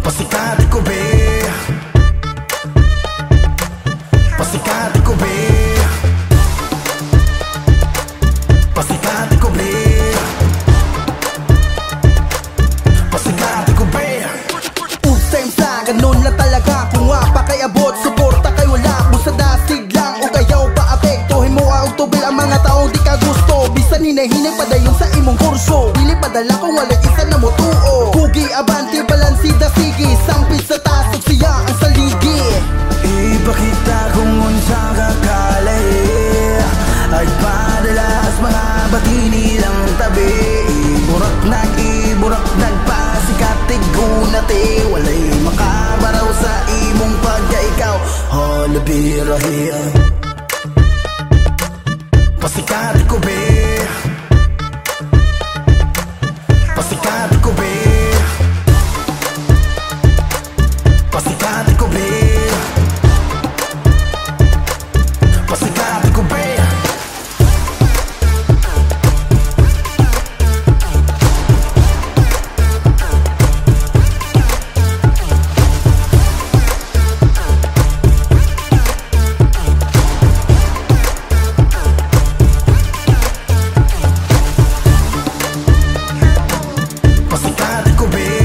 Pasikati ko be, pasikati ko be, pasikati ko be, pasikati ko be. Usem sa ganun na talaga, kung nga pa kay abot, suporta kay wala busa dasig lang o kayaw pa apektohin mo ang tubil ang mga taong di ka gusto. Bisan hinahinay padayon sa imong kurso, dili padala kung wala isa na mo tuo. Kugi abanti balansida sige, sampit sa tasok siya ang saligi. Ipakita kung unsa kakalay, ay padalas mga batini lang tabi. Iburak nagpasikatig gunate, walay makabaraw sa imong pagkaikaw. Halabirahiya, pasikati ko be, pasikati ko be, pasikati ko be, pasikati ko be. Pasikati ko be,